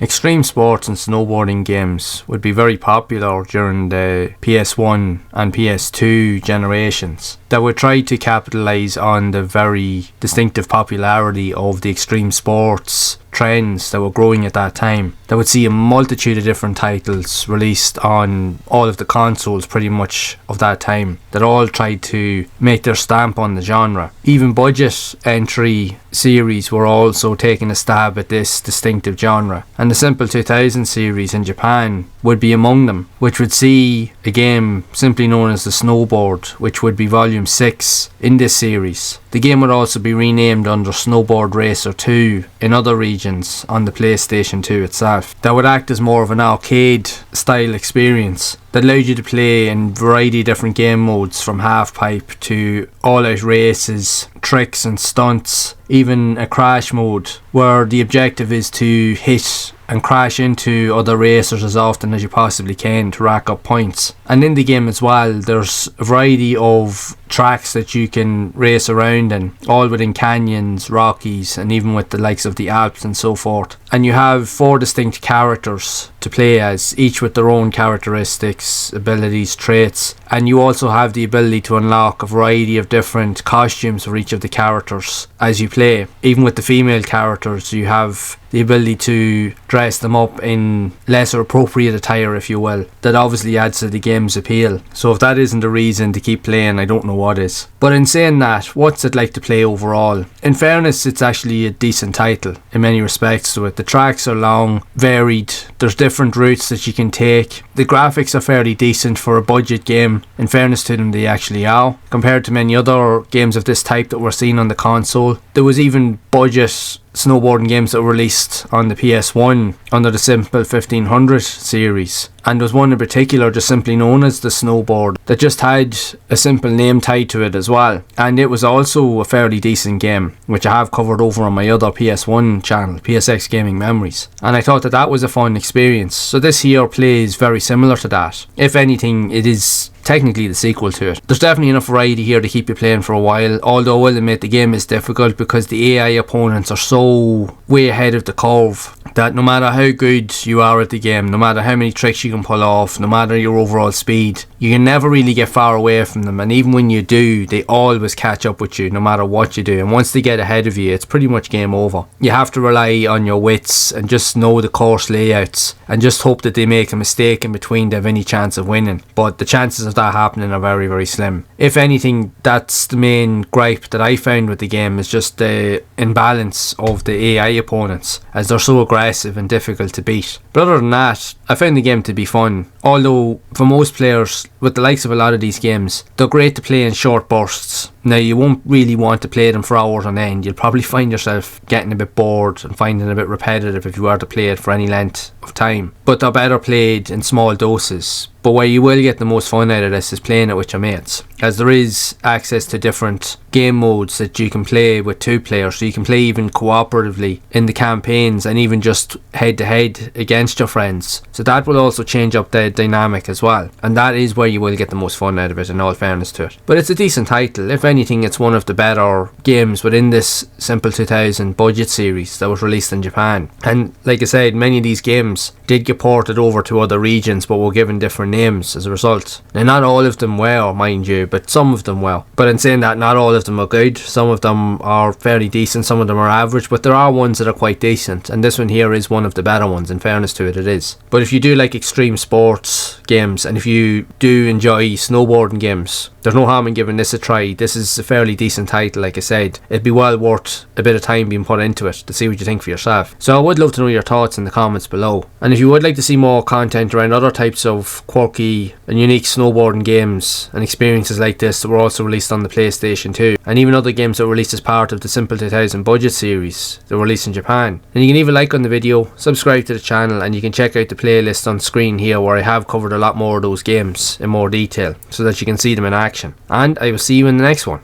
Extreme sports and snowboarding games would be very popular during the PS1 and PS2 generations that would try to capitalise on the very distinctive popularity of the extreme sports trends that were growing at that time. That would see a multitude of different titles released on all of the consoles pretty much of that time that all tried to make their stamp on the genre. Even budget entry series were also taking a stab at this distinctive genre, and the Simple 2000 series in Japan would be among them, which would see a game simply known as the Snowboard, which would be volume 6 in this series. The game would also be renamed under Snowboard Racer 2 in other regions on the PlayStation 2 itself. That would act as more of an arcade style experience that allowed you to play in a variety of different game modes, from half-pipe to all-out races, tricks and stunts, even a crash mode where the objective is to hit and crash into other racers as often as you possibly can to rack up points. And in the game as well, there's a variety of tracks that you can race around in, all within canyons, rockies, and even with the likes of the Alps and so forth. And you have 4 distinct characters to play as, each with their own characteristics, abilities, traits, and you also have the ability to unlock a variety of different costumes for each of the characters as you play. Even with the female characters, you have the ability to dress them up in lesser appropriate attire, if you will. That obviously adds to the game's appeal. So if that isn't a reason to keep playing, I don't know what is. But in saying that, what's it like to play overall? In fairness, it's actually a decent title in many respects to it. The tracks are long, varied, there's different routes that you can take. The graphics are fairly decent for a budget game. In fairness to them, they actually are, compared to many other games of this type that we're seeing on the console. There was even budget snowboarding games that were released on the PS1 under the Simple 1500 series, and there was one in particular just simply known as the Snowboard that just had a simple name tied to it as well, and it was also a fairly decent game, which I have covered over on my other PS1 channel, PSX Gaming Memories, and I thought that that was a fun experience. So this here plays very similar to that. If anything, it is technically the sequel to it. There's definitely enough variety here to keep you playing for a while, although I will admit the game is difficult because the AI opponents are so way ahead of the curve that no matter how good you are at the game, no matter how many tricks you can pull off, no matter your overall speed, you can never really get far away from them, and even when you do, they always catch up with you no matter what you do, and once they get ahead of you, it's pretty much game over. You have to rely on your wits and just know the course layouts and just hope that they make a mistake in between to have any chance of winning, but the chances of that happening are very, very slim. If anything, that's the main gripe that I found with the game, is just the imbalance of the AI opponents, as they're so aggressive and difficult to beat. But other than that, I found the game to be fun, although for most players, with the likes of a lot of these games, they're great to play in short bursts. Now, you won't really want to play them for hours on end. You'll probably find yourself getting a bit bored and finding it a bit repetitive if you were to play it for any length of time. But they're better played in small doses. But where you will get the most fun out of this is playing it with your mates, as there is access to different game modes that you can play with 2 players, so you can play even cooperatively in the campaigns and even just head to head against your friends. So that will also change up the dynamic as well, and that is where you will get the most fun out of it, in all fairness to it. But it's a decent title. If anything, it's one of the better games within this Simple 2000 budget series that was released in Japan. And like I said, many of these games did get ported over to other regions but were given different names as a result. Now, not all of them were, mind you, but some of them were. But in saying that, not all of them are good. Some of them are fairly decent, some of them are average, but there are ones that are quite decent, and this one here is one of the better ones. In fairness to it, it is. But if you do like extreme sports games, and if you do enjoy snowboarding games, there's no harm in giving this a try. This is a fairly decent title, like I said. It'd be well worth a bit of time being put into it to see what you think for yourself. So I would love to know your thoughts in the comments below. And if you would like to see more content around other types of quirky and unique snowboarding games and experiences like this that were also released on the PlayStation 2, and even other games that were released as part of the Simple 2000 budget series that were released in Japan, then you can leave a like on the video, subscribe to the channel, and you can check out the playlist on screen here where I have covered a lot more of those games in more detail so that you can see them in action. And I will see you in the next one.